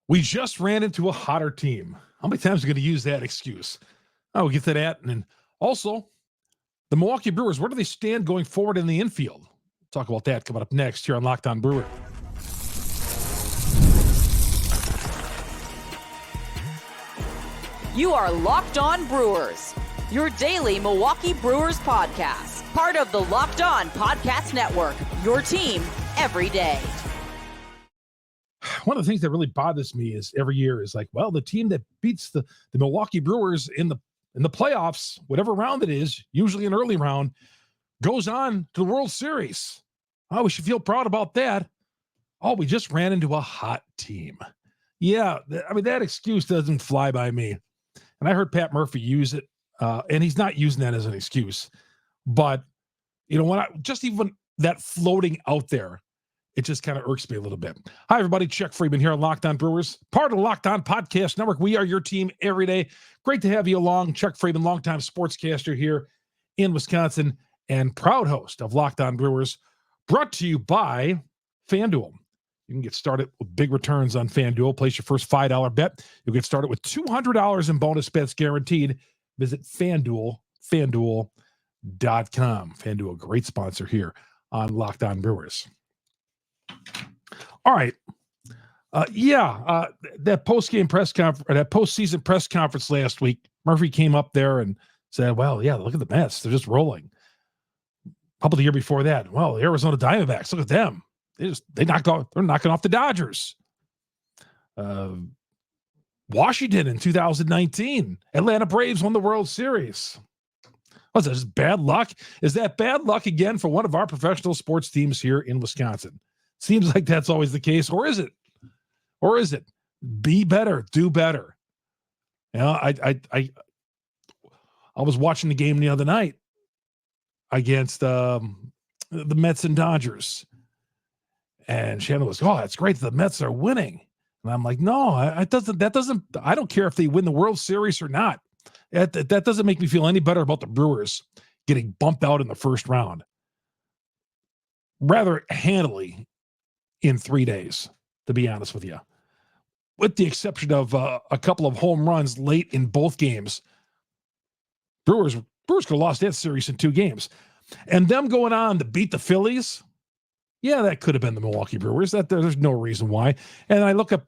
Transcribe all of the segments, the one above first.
We just ran into a hotter team. How many times are we going to use that excuse? We'll get to that. And then also, the Milwaukee Brewers, where do they stand going forward in the infield? Talk about that coming up next here on Locked On Brewers. You are Locked On Brewers, your daily Milwaukee Brewers podcast. Part of the Locked On Podcast Network, your team every day. One of the things that really bothers me is every year is like, well, the team that beats the Milwaukee Brewers in the playoffs, whatever round it is, usually an early round, goes on to the World Series. Oh, we should feel proud about that. Oh, we just ran into a hot team. Yeah, I mean, that excuse doesn't fly by me. And I heard Pat Murphy use it, and he's not using that as an excuse. But, you know, when just even that floating out there, it just kind of irks me a little bit. Hi, everybody. Chuck Freeman here on Locked On Brewers, part of the Locked On Podcast Network. We are your team every day. Great to have you along. Chuck Freeman, longtime sportscaster here in Wisconsin and proud host of Locked On Brewers, brought to you by FanDuel. You can get started with big returns on FanDuel. Place your first $5 bet. You'll get started with $200 in bonus bets guaranteed. Visit FanDuel, FanDuel.com. FanDuel, a great sponsor here on Locked On Brewers. All right. That post-game press conference, that postseason press conference last week, Murphy came up there and said, well, yeah, look at the Mets. They're just rolling. A couple of the year before that, well, the Arizona Diamondbacks, look at them. They're knocking off the Dodgers. Washington in 2019, Atlanta Braves won the World Series. Was that just bad luck? Is that bad luck again for one of our professional sports teams here in Wisconsin? Seems like that's always the case, or is it? Or is it? Be better, do better. You know, I was watching the game the other night against the Mets and Dodgers. And Shannon was, oh, that's great. The Mets are winning. And I'm like, no, I don't care if they win the World Series or not. That doesn't make me feel any better about the Brewers getting bumped out in the first round. Rather handily in 3 days, to be honest with you. With the exception of a couple of home runs late in both games, Brewers could have lost that series in 2 games. And them going on to beat the Phillies, yeah, that could have been the Milwaukee Brewers. There's no reason why. And I look up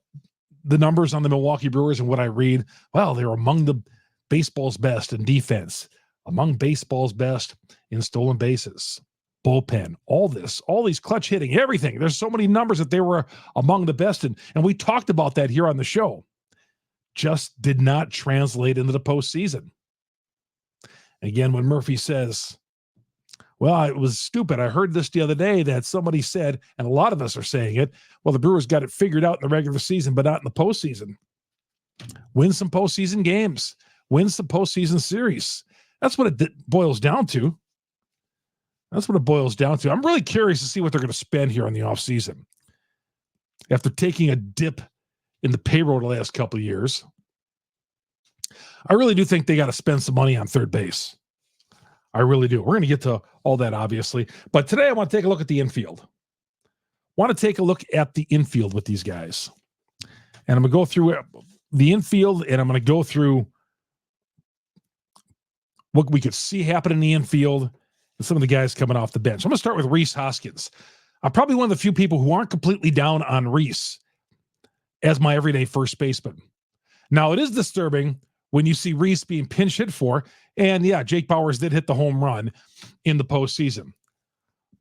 the numbers on the Milwaukee Brewers and what I read. Well, they're among the baseball's best in defense, among baseball's best in stolen bases, bullpen, all these clutch hitting, everything. There's so many numbers that they were among the best. And we talked about that here on the show. Just did not translate into the postseason. Again, when Murphy says, well, it was stupid. I heard this the other day that somebody said, and a lot of us are saying it, well, the Brewers got it figured out in the regular season, but not in the postseason. Win some postseason games. Win some postseason series. That's what it boils down to. That's what it boils down to. I'm really curious to see what they're going to spend here on the offseason. After taking a dip in the payroll the last couple of years, I really do think they got to spend some money on third base. I really do. We're going to get to all that, obviously. But today I want to take a look at the infield. Want to take a look at the infield with these guys. And I'm going to go through the infield, and I'm going to go through what we could see happen in the infield and some of the guys coming off the bench. I'm going to start with Rhys Hoskins. I'm probably one of the few people who aren't completely down on Rhys as my everyday first baseman. Now, it is disturbing when you see Rhys being pinch hit for, and yeah, Jake Bauers did hit the home run in the postseason.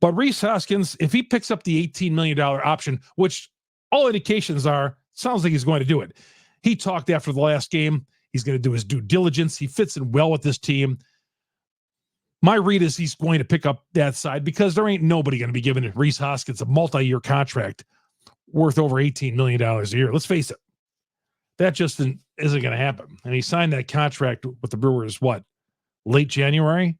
But Rhys Hoskins, if he picks up the $18 million option, which all indications are, sounds like he's going to do it. He talked after the last game. He's going to do his due diligence. He fits in well with this team. My read is he's going to pick up that side because there ain't nobody going to be giving Rhys Hoskins a multi-year contract worth over $18 million a year. Let's face it. That just isn't going to happen. And he signed that contract with the Brewers, late January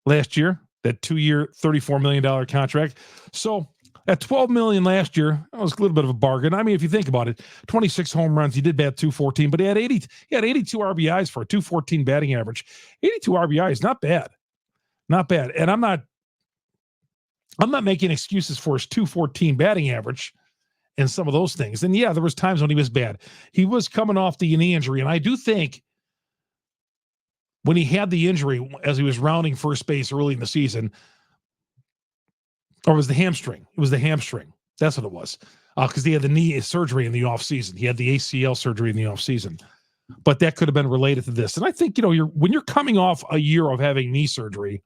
last year, that 2-year, $34 million contract. So at $12 million last year, that was a little bit of a bargain. I mean, if you think about it, 26 home runs, he did bat 214, but he had 82 RBIs for a 214 batting average. 82 RBIs, not bad. Not bad. And I'm not making excuses for his 214 batting average and some of those things. And yeah, there was times when he was bad. He was coming off the knee injury, and I do think when he had the injury as he was rounding first base early in the season, or was the hamstring? It was the hamstring. That's what it was. Because he had the knee surgery in the offseason. He had the ACL surgery in the offseason. But that could have been related to this. And I think, when you're coming off a year of having knee surgery,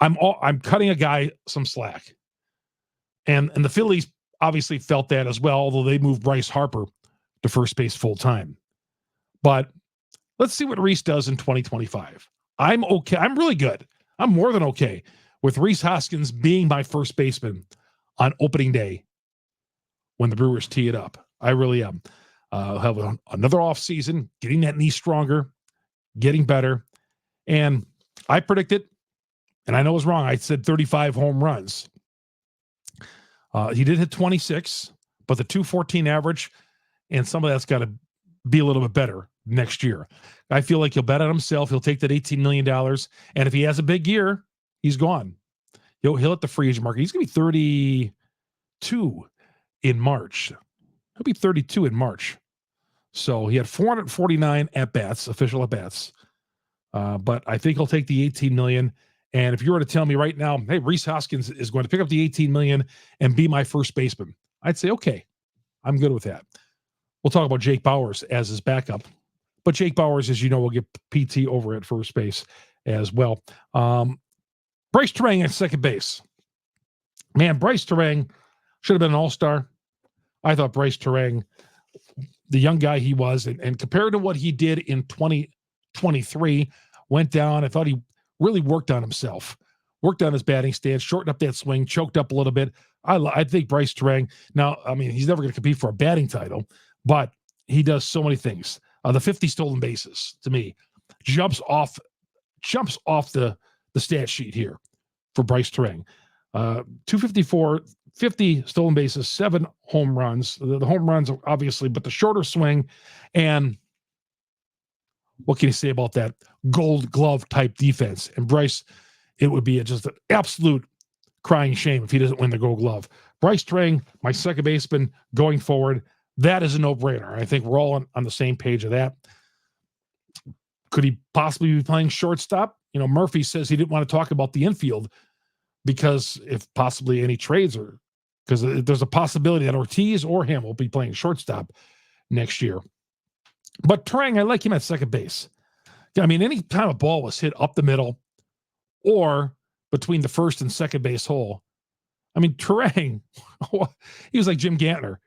I'm cutting a guy some slack. And the Phillies obviously felt that as well, although they moved Bryce Harper to first base full time. But let's see what Rhys does in 2025. I'm okay. I'm really good. I'm more than okay with Rhys Hoskins being my first baseman on opening day when the Brewers tee it up. I really am. Have another off season, getting that knee stronger, getting better. And I predicted, and I know I was wrong, I said 35 home runs. He did hit 26, but the 214 average, and some of that's got to be a little bit better next year. I feel like he'll bet on himself. He'll take that $18 million. And if he has a big year, he's gone. He'll hit the free agent market. He's going to be 32 in March. He'll be 32 in March. So he had 449 at-bats, official at-bats. But I think he'll take the $18 million. And if you were to tell me right now, hey, Rhys Hoskins is going to pick up the $18 million and be my first baseman, I'd say, okay, I'm good with that. We'll talk about Jake Bauers as his backup. But Jake Bauers, as you know, will get PT over at first base as well. Bryce Terang at second base. Man, Bryce Terang should have been an all-star. I thought Bryce Terang, the young guy he was, and compared to what he did in 2023, went down. I thought he really worked on himself, worked on his batting stance, shortened up that swing, choked up a little bit. I think Bryce Terang, now, I mean, he's never going to compete for a batting title, but he does so many things. The 50 stolen bases, to me, jumps off the stat sheet here for Bryce Terang. 254, 50 stolen bases, 7 home runs. The home runs, obviously, but the shorter swing. And what can you say about that Gold Glove type defense? And Bryce, it would be just an absolute crying shame if he doesn't win the Gold Glove. Bryce Terang, my second baseman going forward, that is a no-brainer. I think we're all on the same page of that. Could he possibly be playing shortstop? Murphy says he didn't want to talk about the infield because if possibly any trades are, because there's a possibility that Ortiz or him will be playing shortstop next year. But Terang, I like him at second base. I mean, any time a ball was hit up the middle or between the first and second base hole, I mean, Terang, he was like Jim Gantner.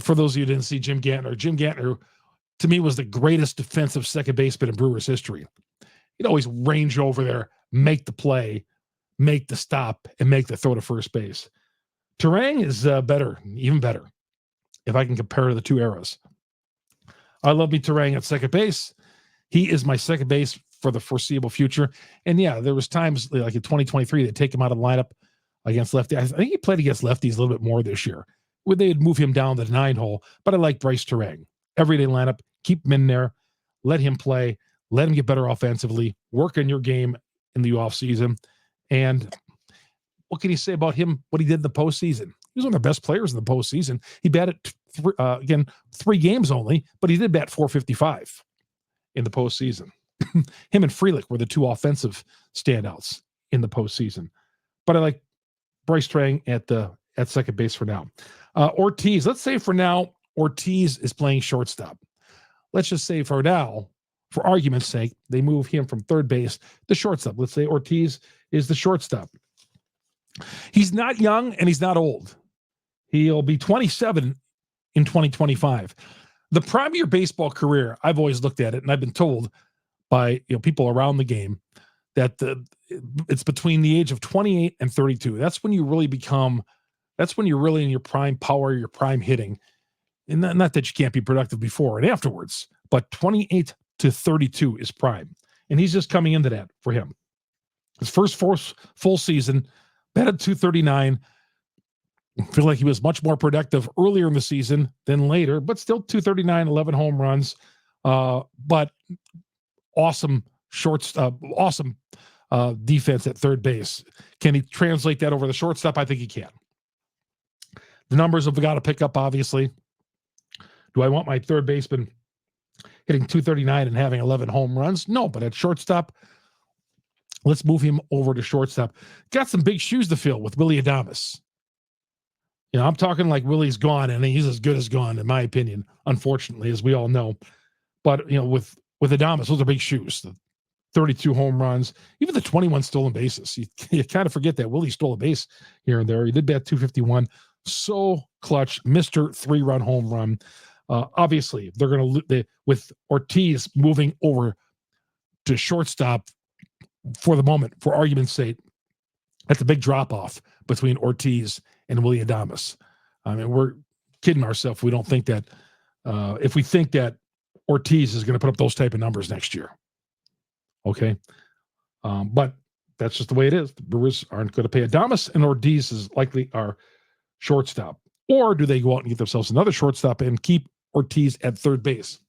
For those of you who didn't see Jim Gantner, to me, was the greatest defensive second baseman in Brewers history. He'd always range over there, make the play, make the stop, and make the throw to first base. Terang is better, even better, if I can compare the two eras. I love me Terang at second base. He is my second base for the foreseeable future. And yeah, there was times like in 2023 they take him out of the lineup against lefty. I think he played against lefties a little bit more this year, where they'd move him down the 9 hole. But I like Bryce Terang. Everyday lineup, keep him in there, let him play, let him get better offensively, work on your game in the offseason. And what can you say about him, what he did in the postseason? He was one of the best players in the postseason. He batted, 3 games only, but he did bat .455 in the postseason. Him and Frelick were the 2 offensive standouts in the postseason. But I like Bryce Terang at second base for now. Ortiz, let's say for now, Ortiz is playing shortstop. Let's just say for now, for argument's sake, they move him from third base to shortstop. Let's say Ortiz is the shortstop. He's not young and he's not old. He'll be 27 in 2025. The prime of your baseball career, I've always looked at it, and I've been told by people around the game that it's between the age of 28 and 32. That's when you really that's when you're really in your prime power, your prime hitting. And not that you can't be productive before and afterwards, but 28 to 32 is prime. And he's just coming into that for him. His first full season, batted .239. I feel like he was much more productive earlier in the season than later, but still .239, 11 home runs. But awesome defense at third base. Can he translate that over the shortstop? I think he can. The numbers have got to pick up, obviously. Do I want my third baseman hitting 239 and having 11 home runs? No, but at shortstop, let's move him over to shortstop. Got some big shoes to fill with Willy Adames. I'm talking like Willie's gone, and he's as good as gone, in my opinion, unfortunately, as we all know. But, with Adames, those are big shoes. The 32 home runs, even the 21 stolen bases. You kind of forget that Willie stole a base here and there. He did bat 251. So clutch, Mr. 3-run home run. Obviously, they're going to, with Ortiz moving over to shortstop for the moment, for argument's sake, that's a big drop-off between Ortiz and Willy Adames. I mean, we're kidding ourselves. We don't think that if we think that Ortiz is going to put up those type of numbers next year. Okay. But that's just the way it is. The Brewers aren't going to pay Adames, and Ortiz is likely our shortstop. Or do they go out and get themselves another shortstop and keep Ortiz at third base?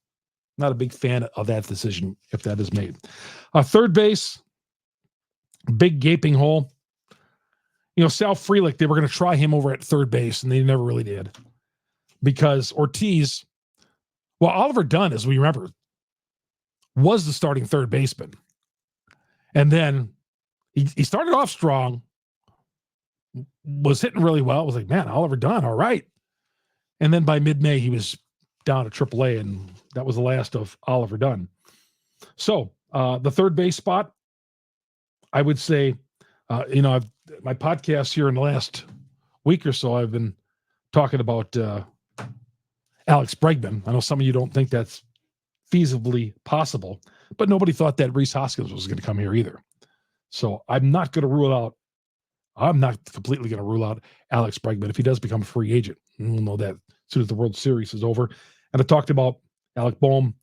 Not a big fan of that decision if that is made. Third base, big gaping hole. Sal Frelick, they were going to try him over at third base, and they never really did. Because Ortiz, Oliver Dunn, as we remember, was the starting third baseman. And then he started off strong, was hitting really well. It was like, man, Oliver Dunn, all right. And then by mid-May, he was down to AAA, and that was the last of Oliver Dunn. So the third base spot, I would say, my podcast here in the last week or so, I've been talking about Alex Bregman. I know some of you don't think that's feasibly possible, but nobody thought that Rhys Hoskins was going to come here either. So I'm not completely going to rule out Alex Bregman if he does become a free agent. And we'll know that as soon as the World Series is over. And I talked about Alec Boehm,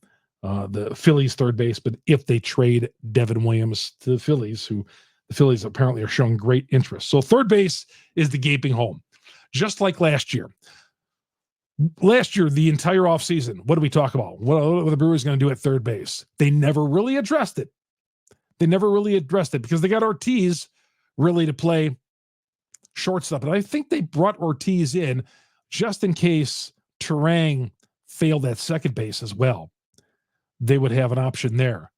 the Phillies third baseman, if they trade Devin Williams to the Phillies, who the Phillies apparently are showing great interest. So third base is the gaping hole, just like last year. Last year, the entire offseason, what did we talk about? What are the Brewers going to do at third base? They never really addressed it. Because they got Ortiz really to play shortstop. And I think they brought Ortiz in just in case Terang failed at second base as well. They would have an option there.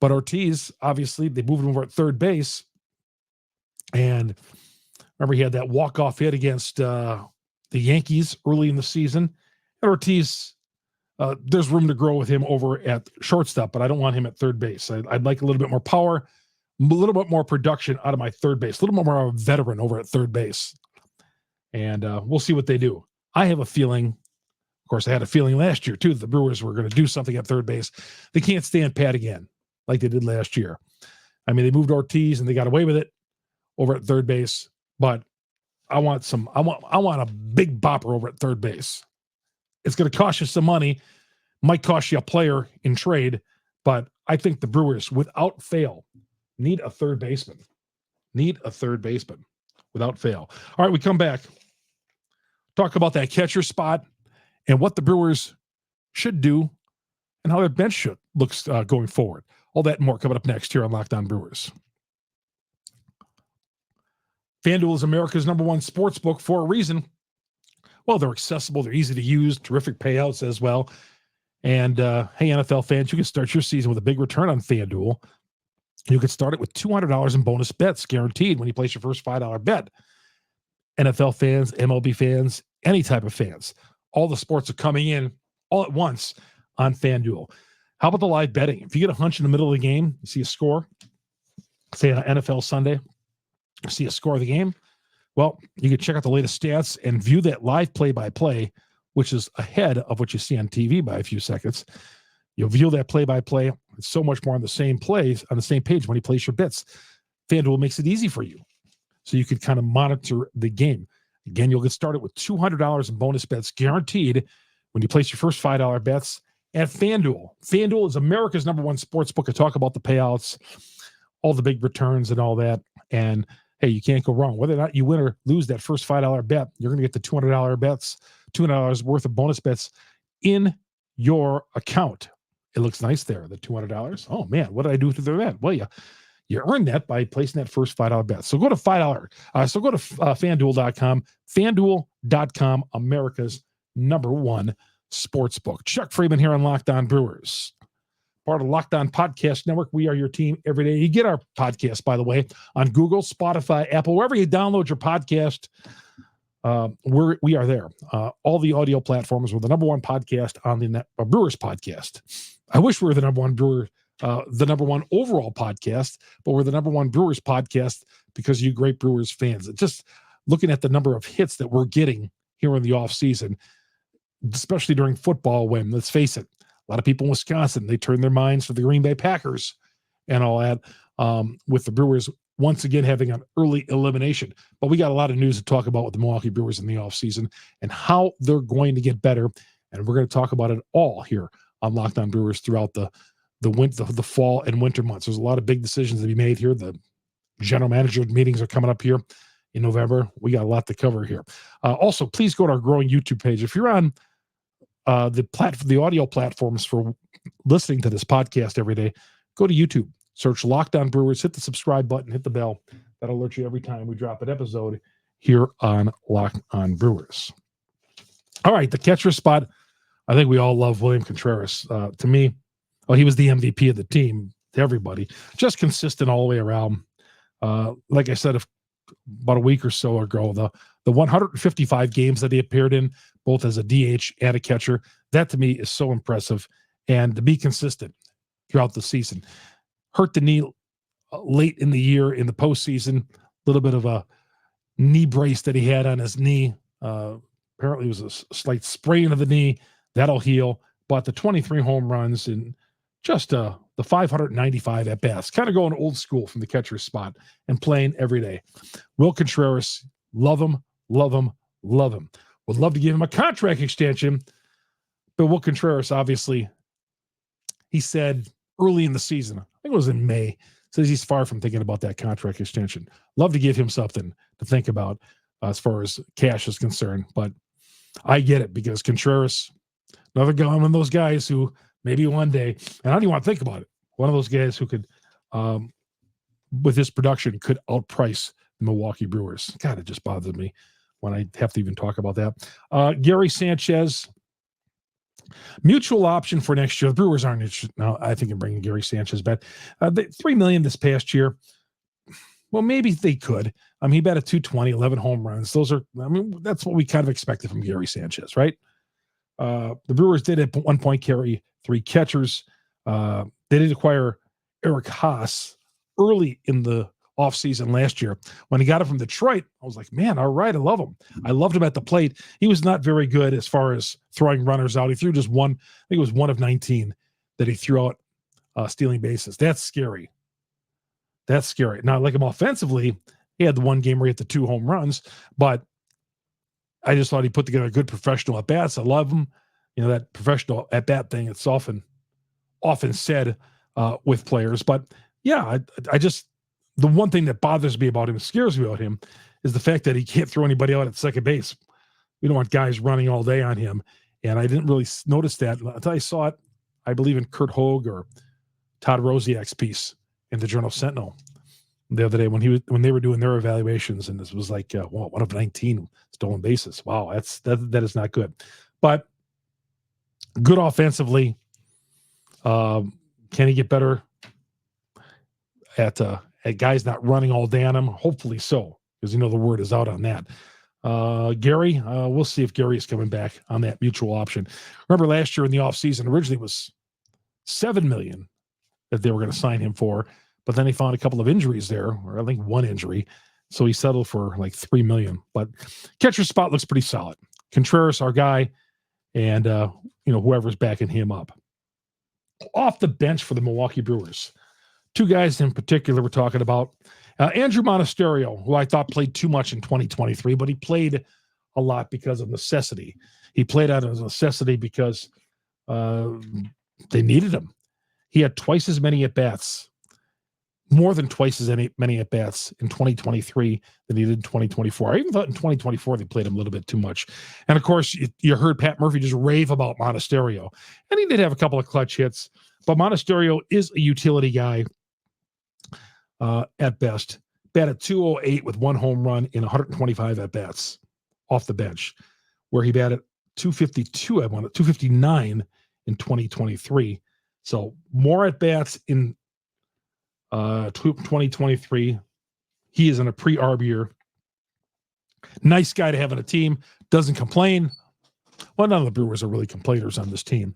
But Ortiz, obviously, they moved him over at third base. And remember, he had that walk-off hit against the Yankees early in the season. And Ortiz, there's room to grow with him over at shortstop, but I don't want him at third base. I'd like a little bit more power, a little bit more production out of my third base, a little more of a veteran over at third base. And we'll see what they do. I have a feeling, of course, I had a feeling last year, too, that the Brewers were going to do something at third base. They can't stand pat again like they did last year. I mean, they moved Ortiz and they got away with it over at third base, but I want a big bopper over at third base. It's going to cost you some money, might cost you a player in trade, but I think the Brewers, without fail, need a third baseman. Without fail. All right, we come back. Talk about that catcher spot and what the Brewers should do and how their bench looks going forward. All that and more coming up next here on Locked On Brewers. FanDuel is America's #1 sports book for a reason. Well, they're accessible, they're easy to use, terrific payouts as well. And hey, NFL fans, you can start your season with a big return on FanDuel. You can start it with $200 in bonus bets guaranteed when you place your first $5 bet. NFL fans, MLB fans, any type of fans. All the sports are coming in all at once on FanDuel. How about the live betting? If you get a hunch in the middle of the game, you see a score, say on NFL Sunday, you see a score of the game, well, you can check out the latest stats and view that live play-by-play, which is ahead of what you see on TV by a few seconds. You'll view that play-by-play. It's so much more on the same plays, on the same page when you place your bets. FanDuel makes it easy for you, so you can kind of monitor the game. Again, you'll get started with $200 in bonus bets guaranteed when you place your first $5 bets at FanDuel. FanDuel is America's #1 sports book to talk about the payouts, all the big returns and all that. And hey, you can't go wrong. Whether or not you win or lose that first $5 bet, you're going to get the $200 bets, $200 worth of bonus bets in your account. It looks nice there, the $200. Oh man, what did I do to the bet? Well, you You earn that by placing that first $5 bet. So go to $5. So go to FanDuel.com. FanDuel.com, America's #1 sportsbook. Chuck Freeman here on Locked On Brewers. Part of Locked On Podcast Network. We are your team every day. You get our podcast, by the way, on Google, Spotify, Apple, wherever you download your podcast. We are there. All the audio platforms. We're the #1 podcast on the Brewers podcast. I wish we were the #1 Brewer, the #1 overall podcast, but we're the #1 Brewers podcast because you great Brewers fans. Just looking at the number of hits that we're getting here in the off season, especially during football, when, let's face it, a lot of people in Wisconsin, they turn their minds to the Green Bay Packers and all that, with the Brewers once again having an early elimination. But we got a lot of news to talk about with the Milwaukee Brewers in the offseason and how they're going to get better. And we're going to talk about it all here on Locked On Brewers throughout the fall and winter months. There's a lot of big decisions to be made here. The general manager meetings are coming up here in November. We got a lot to cover here. Also, please go to our growing YouTube page. If you're on the audio platforms for listening to this podcast every day, go to YouTube, search Locked On Brewers, hit the subscribe button, hit the bell. That'll alert you every time we drop an episode here on Locked On Brewers. All right, the catcher spot. I think we all love William Contreras. To me, he was the MVP of the team to everybody. Just consistent all the way around. Like I said, about a week or so ago, the 155 games that he appeared in, both as a DH and a catcher, that to me is so impressive. And to be consistent throughout the season. Hurt the knee late in the year in the postseason, a little bit of a knee brace that he had on his knee. Apparently it was a slight sprain of the knee. That'll heal. But the 23 home runs and just the 595 at bats, kind of going old school from the catcher's spot and playing every day. Will Contreras, love him, love him, love him. Would love to give him a contract extension, but Will Contreras, obviously, he said early in the season, I think it was in May, says he's far from thinking about that contract extension. Love to give him something to think about as far as cash is concerned, but I get it because Contreras, another guy, one of those guys who maybe one day, and I don't even want to think about it, one of those guys who could, with his production, could outprice the Milwaukee Brewers. God, it just bothers me when I have to even talk about that. Gary Sanchez, mutual option for next year. The Brewers aren't interested now, I think, in bringing Gary Sanchez back. $3 million this past year. Well, maybe they could. He batted .220, 11 home runs. Those are, that's what we kind of expected from Gary Sanchez, right? The Brewers did at one point carry 3 catchers. They did acquire Eric Haas early in the offseason last year. When he got him from Detroit, I was like, man, all right, I love him. I loved him at the plate. He was not very good as far as throwing runners out. He threw just one, I think it was 1 of 19 that he threw out stealing bases. That's scary. That's scary. Now, like him offensively, he had the one game where he hit the 2 home runs, but I just thought he put together a good professional at bats. I love him. That professional at bat thing, it's often said with players, but yeah, I just, the one thing that bothers me about him, scares me about him, is the fact that he can't throw anybody out at second base. We don't want guys running all day on him. And I didn't really notice that until I saw it, I believe, in Kurt Hogue or Todd Rosiak's piece in the Journal Sentinel the other day when they were doing their evaluations, and this was like 1 of 19 stolen bases. Wow, that is not good. But good offensively. Can he get better at guys not running all day on him? Hopefully so, because the word is out on that. Gary, we'll see if Gary is coming back on that mutual option. Remember last year in the offseason, originally it was $7 million that they were going to sign him for, but then he found a couple of injuries there, or I think 1 injury, so he settled for like $3 million. But catcher spot looks pretty solid. Contreras, our guy, and whoever's backing him up. Off the bench for the Milwaukee Brewers, 2 guys in particular we're talking about. Andrew Monasterio, who I thought played too much in 2023, but he played a lot because of necessity. He played out of necessity because they needed him. He had twice as many at-bats, more than twice as many at-bats in 2023 than he did in 2024. I even thought in 2024 they played him a little bit too much. And, of course, you heard Pat Murphy just rave about Monasterio. And he did have a couple of clutch hits, but Monasterio is a utility guy. at best. Batted .208 with 1 home run in 125 at-bats off the bench, where he batted .259 in 2023. So more at-bats in 2023. He is in a pre-arb year. Nice guy to have on a team. Doesn't complain. Well, none of the Brewers are really complainers on this team.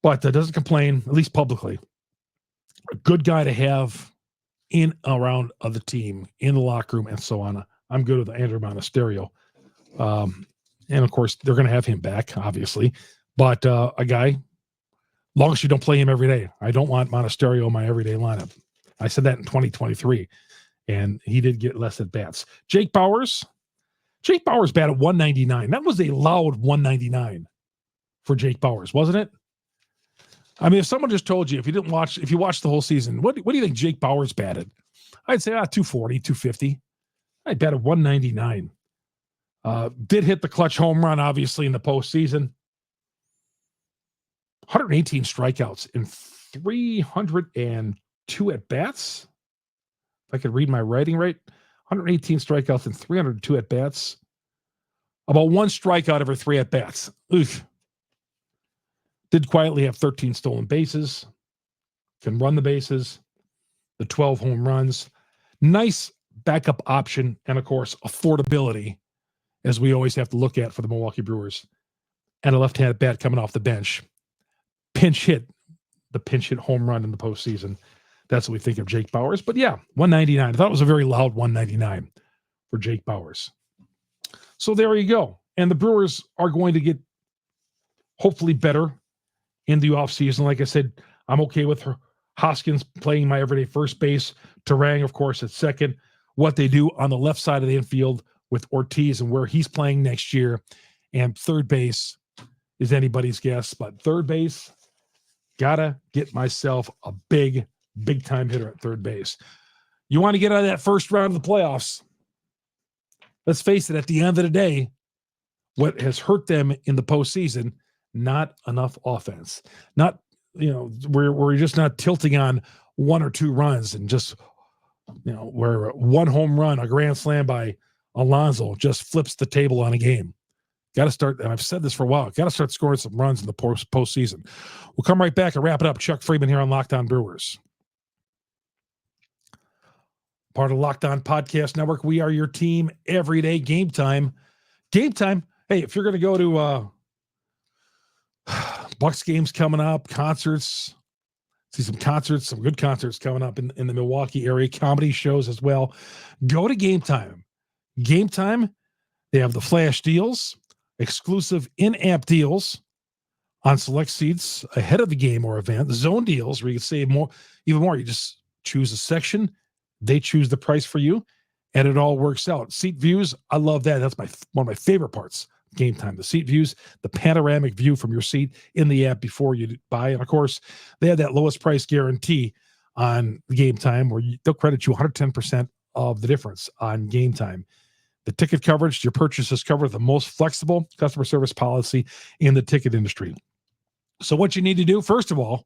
But doesn't complain, at least publicly. A good guy to have in around the team, in the locker room, and so on. I'm good with Andrew Monasterio. And, of course, they're going to have him back, obviously. But a guy, long as you don't play him every day. I don't want Monasterio in my everyday lineup. I said that in 2023, and he did get less at-bats. Jake Bauers batted 199. That was a loud 199 for Jake Bauers, wasn't it? I mean, if someone just told you, if you watched the whole season, what do you think Jake Bauers batted? I'd say 240, 250. I batted 199. Did hit the clutch home run, obviously, in the postseason. 118 strikeouts in 302 at-bats. If I could read my writing right. 118 strikeouts and 302 at-bats. About 1 strikeout every 3 at-bats. Oof. Did quietly have 13 stolen bases. Can run the bases. The 12 home runs. Nice backup option. And, of course, affordability, as we always have to look at for the Milwaukee Brewers. And a left-handed bat coming off the bench. The pinch hit home run in the postseason. That's what we think of Jake Bauers. But yeah, 199. I thought it was a very loud 199 for Jake Bauers. So there you go. And the Brewers are going to get hopefully better in the offseason. Like I said, I'm okay with Hoskins playing my everyday first base. Terang, of course, at second. What they do on the left side of the infield with Ortiz and where he's playing next year. And third base is anybody's guess. But third base, gotta get myself a big-time hitter at third base. You want to get out of that first round of the playoffs. Let's face it, at the end of the day, what has hurt them in the postseason, not enough offense. Not, we're just not tilting on 1 or 2 runs and just, where 1 home run, a grand slam by Alonso just flips the table on a game. Got to start, and I've said this for a while, got to start scoring some runs in the postseason. We'll come right back and wrap it up. Chuck Freeman here on Locked On Brewers. Part of Locked On Podcast Network. We are your team every day. Game time. Hey, if you're going to go to Bucks games coming up, concerts, see some good concerts coming up in the Milwaukee area, comedy shows as well, go to Game Time. Game Time, they have the flash deals, exclusive in-app deals on select seats ahead of the game or event, zone deals where you can save even more. You just choose a section. They choose the price for you, and it all works out. Seat views, I love that. That's one of my favorite parts. Game Time, the seat views, the panoramic view from your seat in the app before you buy. And, of course, they have that lowest price guarantee on Game Time where they'll credit you 110% of the difference on Game Time. The ticket coverage, your purchase is covered with the most flexible customer service policy in the ticket industry. So what you need to do, first of all,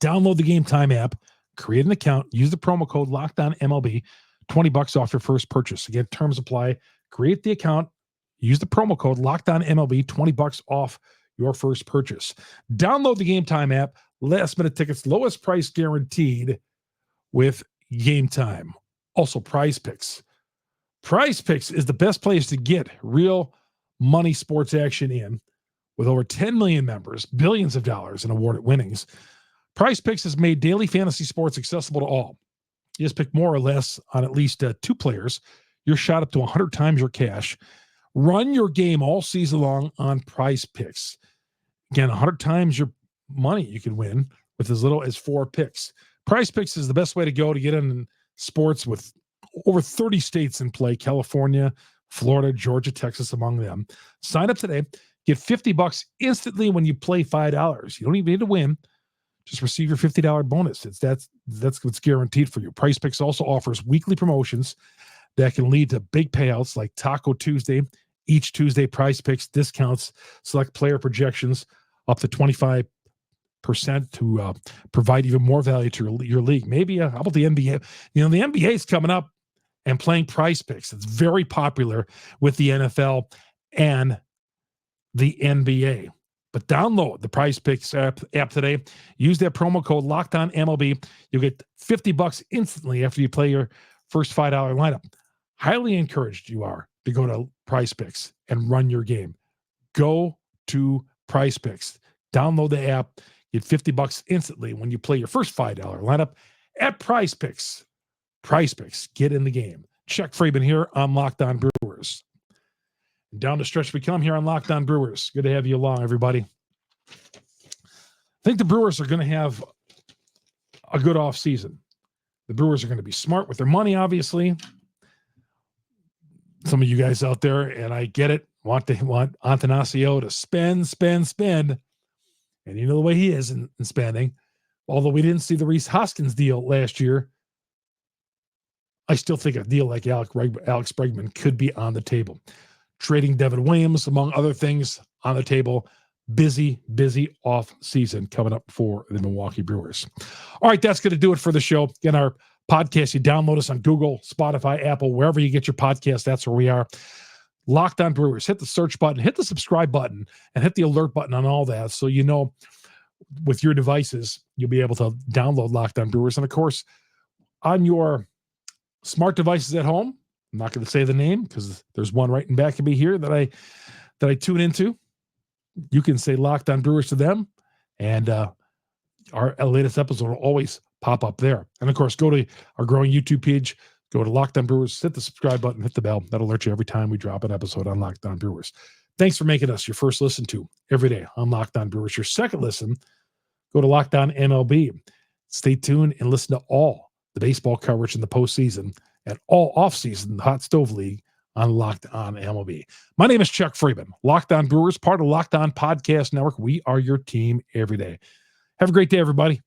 download the Game Time app, create an account, use the promo code LOCKEDONMLB, $20 off your first purchase. Again, terms apply. Create the account, use the promo code LOCKEDONMLB, $20 off your first purchase. Download the Game Time app, last minute tickets, lowest price guaranteed with Game Time. Also, Prize Picks. Prize Picks is the best place to get real money sports action in. With over 10 million members, billions of dollars in awarded winnings, Prize Picks has made daily fantasy sports accessible to all. You just pick more or less on at least 2 players. You're shot up to 100 times your cash. Run your game all season long on Prize Picks. Again, 100 times your money you can win with as little as 4 picks. Prize Picks is the best way to go to get in sports with over 30 states in play, California, Florida, Georgia, Texas, among them. Sign up today. Get $50 instantly when you play $5. You don't even need to win. Just receive your $50 bonus. That's what's guaranteed for you. Prize Picks also offers weekly promotions that can lead to big payouts like Taco Tuesday. Each Tuesday, Prize Picks discounts select player projections up to 25 to provide even more value to your league. Maybe how about the NBA? The NBA is coming up and playing Prize Picks. It's very popular with the NFL and the NBA. But download the Prize Picks app today. Use that promo code LOCKEDONMLB. You'll get $50 instantly after you play your first $5 lineup. Highly encouraged you are to go to Prize Picks and run your game. Go to Prize Picks. Download the app. Get $50 instantly when you play your first $5 lineup at Prize Picks. Prize Picks. Get in the game. Chuck Freeman here on Locked On Brewers. Down the stretch we come here on Locked On Brewers. Good to have you along, everybody. I think the Brewers are going to have a good offseason. The Brewers are going to be smart with their money, obviously. Some of you guys out there, and I get it, want Attanasio to spend. And you know the way he is in spending. Although we didn't see the Rhys Hoskins deal last year, I still think a deal like Alex Bregman could be on the table. Trading Devin Williams, among other things, on the table. Busy off season coming up for the Milwaukee Brewers. All right, that's going to do it for the show. Again, our podcast, you download us on Google, Spotify, Apple, wherever you get your podcast. That's where we are. Locked On Brewers. Hit the search button, hit the subscribe button, and hit the alert button on all that so you know with your devices, you'll be able to download Locked On Brewers. And, of course, on your smart devices at home, I'm not going to say the name because there's one right in back of me here that I tune into. You can say Locked On Brewers to them, and our latest episode will always pop up there. And, of course, go to our growing YouTube page, go to Locked On Brewers, hit the subscribe button, hit the bell. That'll alert you every time we drop an episode on Locked On Brewers. Thanks for making us your first listen to every day on Locked On Brewers. Your second listen, go to Locked On MLB. Stay tuned and listen to all the baseball coverage in the postseason and all offseason Hot Stove League on Locked On MLB. My name is Chuck Freeman. Locked On Brewers, part of Locked On Podcast Network. We are your team every day. Have a great day, everybody.